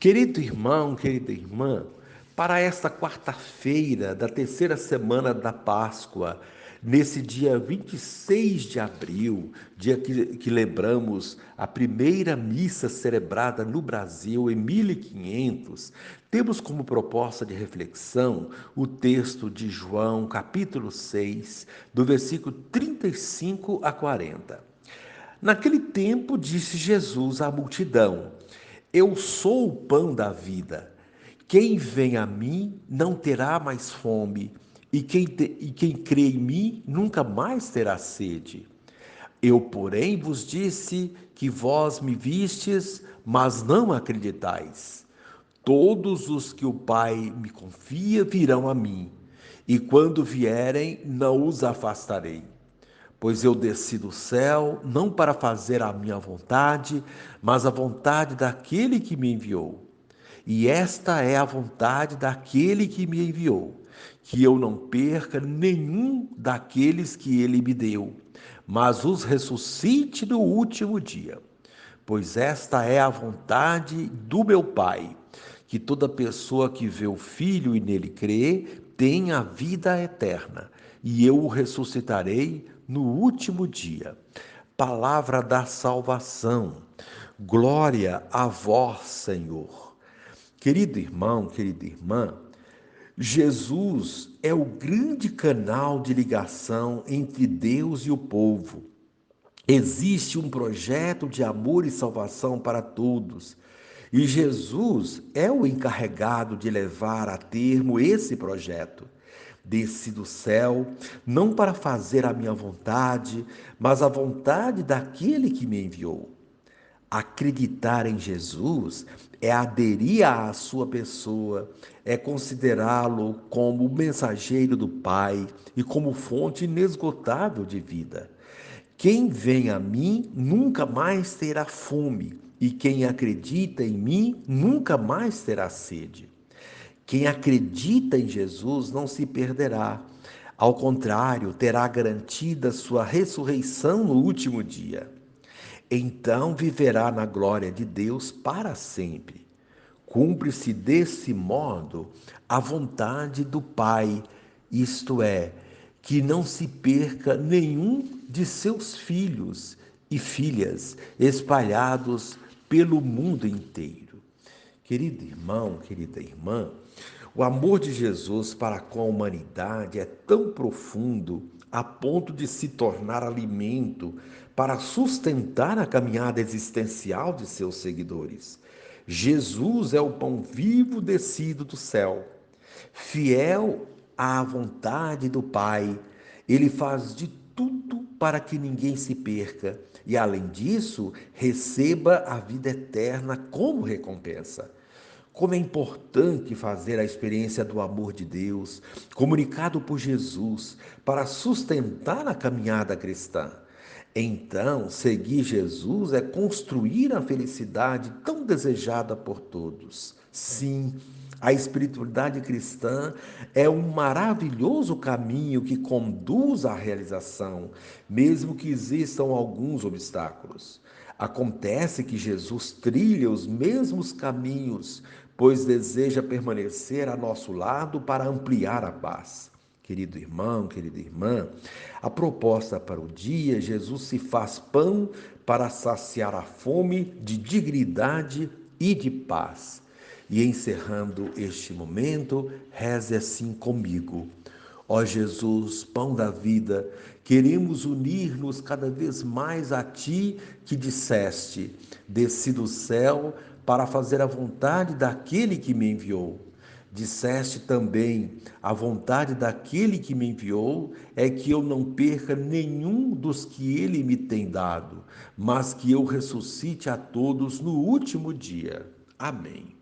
Querido irmão, querida irmã, para esta quarta-feira da terceira semana da Páscoa, nesse dia 26 de abril, dia que lembramos a primeira missa celebrada no Brasil em 1500, temos como proposta de reflexão o texto de João, capítulo 6, do versículo 35 a 40. Naquele tempo disse Jesus à multidão: Eu sou o pão da vida. Quem vem a mim não terá mais fome, e quem crê em mim nunca mais terá sede. Eu, porém, vos disse que vós me vistes, mas não acreditais. Todos os que o Pai me confia virão a mim, e quando vierem, não os afastarei. Pois eu desci do céu, não para fazer a minha vontade, mas a vontade daquele que me enviou. E esta é a vontade daquele que me enviou, que eu não perca nenhum daqueles que ele me deu, mas os ressuscite no último dia. Pois esta é a vontade do meu Pai, que toda pessoa que vê o Filho e nele crê, tenha a vida eterna, e eu o ressuscitarei no último dia. Palavra da salvação. Glória a vós, Senhor. Querido irmão, querida irmã, Jesus é o grande canal de ligação entre Deus e o povo. Existe um projeto de amor e salvação para todos. E Jesus é o encarregado de levar a termo esse projeto. Desci do céu, não para fazer a minha vontade, mas a vontade daquele que me enviou. Acreditar em Jesus é aderir à sua pessoa, é considerá-lo como o mensageiro do Pai e como fonte inesgotável de vida. Quem vem a mim nunca mais terá fome, e quem acredita em mim nunca mais terá sede. Quem acredita em Jesus não se perderá. Ao contrário, terá garantida sua ressurreição no último dia. Então viverá na glória de Deus para sempre. Cumpre-se desse modo a vontade do Pai, isto é, que não se perca nenhum de seus filhos e filhas espalhados pelo mundo inteiro. Querido irmão, querida irmã, o amor de Jesus para com a humanidade é tão profundo a ponto de se tornar alimento para sustentar a caminhada existencial de seus seguidores. Jesus é o pão vivo descido do céu. Fiel à vontade do Pai, ele faz de tudo para que ninguém se perca e, além disso, receba a vida eterna como recompensa. Como é importante fazer a experiência do amor de Deus, comunicado por Jesus, para sustentar a caminhada cristã. Então, seguir Jesus é construir a felicidade tão desejada por todos. Sim, a espiritualidade cristã é um maravilhoso caminho que conduz à realização, mesmo que existam alguns obstáculos. Acontece que Jesus trilha os mesmos caminhos, pois deseja permanecer a nosso lado para ampliar a paz. Querido irmão, querida irmã, a proposta para o dia, Jesus se faz pão para saciar a fome de dignidade e de paz. E encerrando este momento, reze assim comigo. Ó Jesus, pão da vida, queremos unir-nos cada vez mais a Ti que disseste: desci do céu para fazer a vontade daquele que me enviou. Disseste também: a vontade daquele que me enviou é que eu não perca nenhum dos que ele me tem dado, mas que eu ressuscite a todos no último dia. Amém.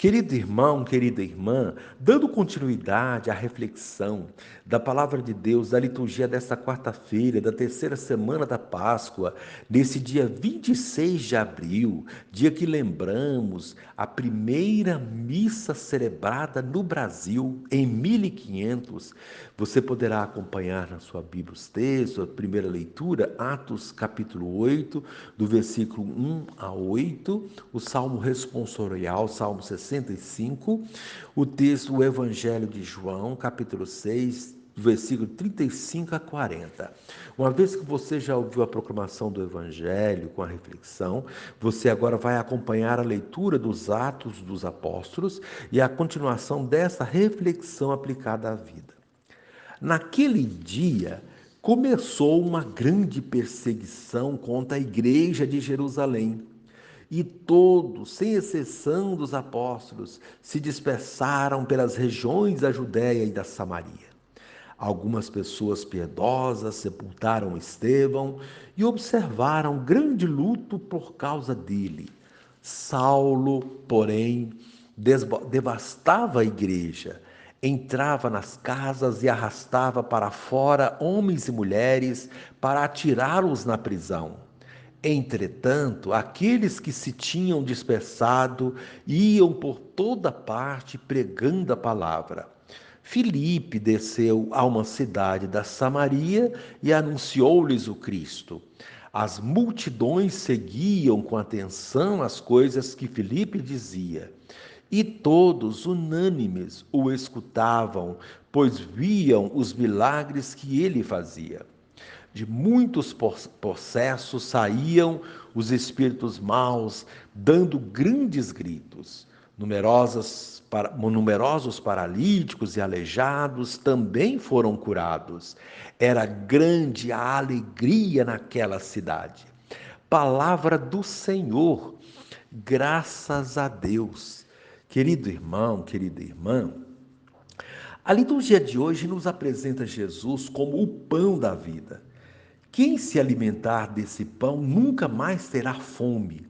Querido irmão, querida irmã, dando continuidade à reflexão da palavra de Deus, da liturgia desta quarta-feira, da terceira semana da Páscoa, nesse dia 26 de abril, dia que lembramos a primeira missa celebrada no Brasil em 1500, você poderá acompanhar na sua Bíblia os textos, a primeira leitura, Atos capítulo 8, do versículo 1 a 8, o Salmo responsorial, Salmo 65, o texto, o Evangelho de João, capítulo 6, do versículo 35 a 40. Uma vez que você já ouviu a proclamação do Evangelho com a reflexão, você agora vai acompanhar a leitura dos Atos dos Apóstolos e a continuação dessa reflexão aplicada à vida. Naquele dia, começou uma grande perseguição contra a igreja de Jerusalém. E todos, sem exceção dos apóstolos, se dispersaram pelas regiões da Judéia e da Samaria. Algumas pessoas piedosas sepultaram Estevão e observaram grande luto por causa dele. Saulo, porém, devastava a igreja, entrava nas casas e arrastava para fora homens e mulheres para atirá-los na prisão. Entretanto, aqueles que se tinham dispersado iam por toda parte pregando a palavra. Filipe desceu a uma cidade da Samaria e anunciou-lhes o Cristo. As multidões seguiam com atenção as coisas que Filipe dizia, e todos, unânimes, o escutavam, pois viam os milagres que ele fazia. De muitos possessos saíam os espíritos maus, dando grandes gritos. Numerosos paralíticos e aleijados também foram curados. Era grande a alegria naquela cidade. Palavra do Senhor, graças a Deus. Querido irmão, querida irmã, a liturgia de hoje nos apresenta Jesus como o pão da vida. Quem se alimentar desse pão nunca mais terá fome.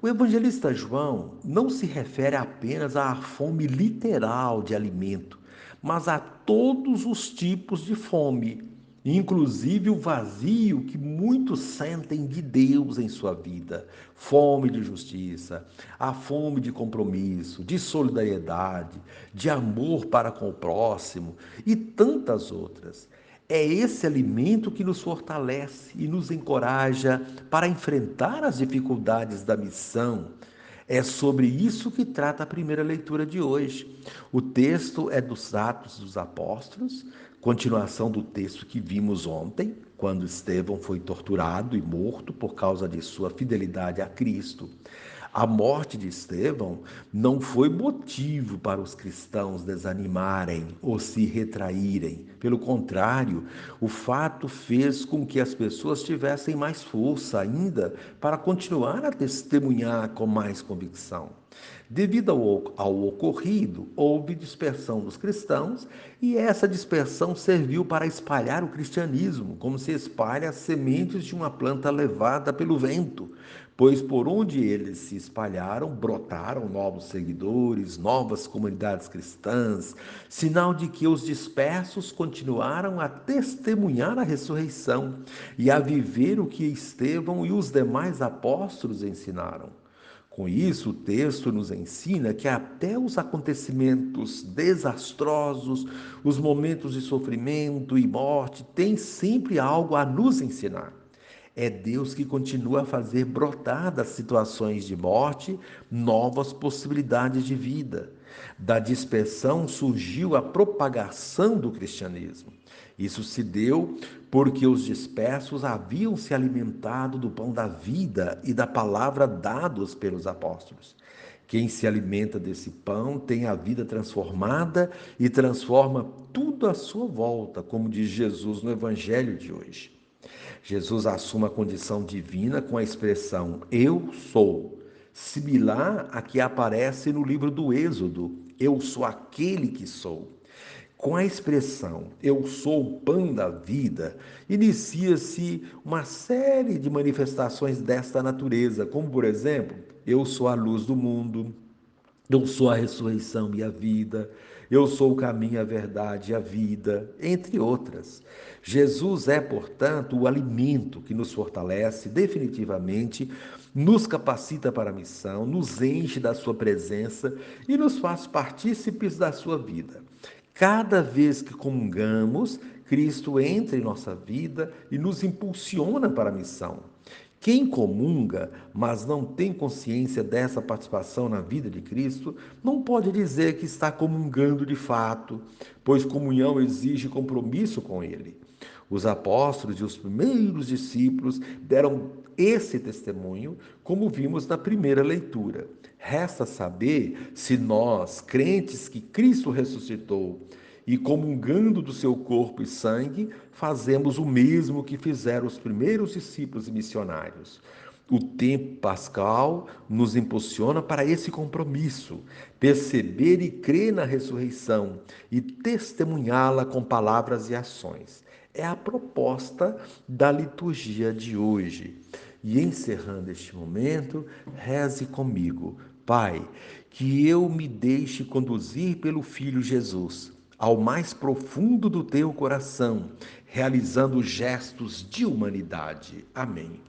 O evangelista João não se refere apenas à fome literal de alimento, mas a todos os tipos de fome, inclusive o vazio que muitos sentem de Deus em sua vida. Fome de justiça, a fome de compromisso, de solidariedade, de amor para com o próximo e tantas outras. É esse alimento que nos fortalece e nos encoraja para enfrentar as dificuldades da missão. É sobre isso que trata a primeira leitura de hoje. O texto é dos Atos dos Apóstolos, continuação do texto que vimos ontem, quando Estevão foi torturado e morto por causa de sua fidelidade a Cristo. A morte de Estevão não foi motivo para os cristãos desanimarem ou se retraírem. Pelo contrário, o fato fez com que as pessoas tivessem mais força ainda para continuar a testemunhar com mais convicção. Devido ao ocorrido, houve dispersão dos cristãos e essa dispersão serviu para espalhar o cristianismo, como se espalha as sementes de uma planta levada pelo vento, pois por onde eles se espalharam, brotaram novos seguidores, novas comunidades cristãs, sinal de que os dispersos continuaram a testemunhar a ressurreição e a viver o que Estevão e os demais apóstolos ensinaram. Com isso, o texto nos ensina que até os acontecimentos desastrosos, os momentos de sofrimento e morte, têm sempre algo a nos ensinar. É Deus que continua a fazer brotar das situações de morte novas possibilidades de vida. Da dispersão surgiu a propagação do cristianismo. Isso se deu porque os dispersos haviam se alimentado do pão da vida e da palavra dados pelos apóstolos. Quem se alimenta desse pão tem a vida transformada e transforma tudo à sua volta, como diz Jesus no Evangelho de hoje. Jesus assume a condição divina com a expressão eu sou, similar à que aparece no livro do Êxodo, eu sou aquele que sou. Com a expressão eu sou o pão da vida, inicia-se uma série de manifestações desta natureza, como por exemplo, eu sou a luz do mundo, Eu sou a ressurreição e a vida, eu sou o caminho, a verdade e a vida, entre outras. Jesus é, portanto, o alimento que nos fortalece definitivamente, nos capacita para a missão, nos enche da sua presença e nos faz partícipes da sua vida. Cada vez que comungamos, Cristo entra em nossa vida e nos impulsiona para a missão. Quem comunga, mas não tem consciência dessa participação na vida de Cristo, não pode dizer que está comungando de fato, pois comunhão exige compromisso com Ele. Os apóstolos e os primeiros discípulos deram esse testemunho, como vimos na primeira leitura. Resta saber se nós, crentes que Cristo ressuscitou, e comungando do seu corpo e sangue, fazemos o mesmo que fizeram os primeiros discípulos e missionários. O tempo pascal nos impulsiona para esse compromisso, perceber e crer na ressurreição e testemunhá-la com palavras e ações. É a proposta da liturgia de hoje. E encerrando este momento, reze comigo. Pai, que eu me deixe conduzir pelo Filho Jesus ao mais profundo do teu coração, realizando gestos de humanidade. Amém.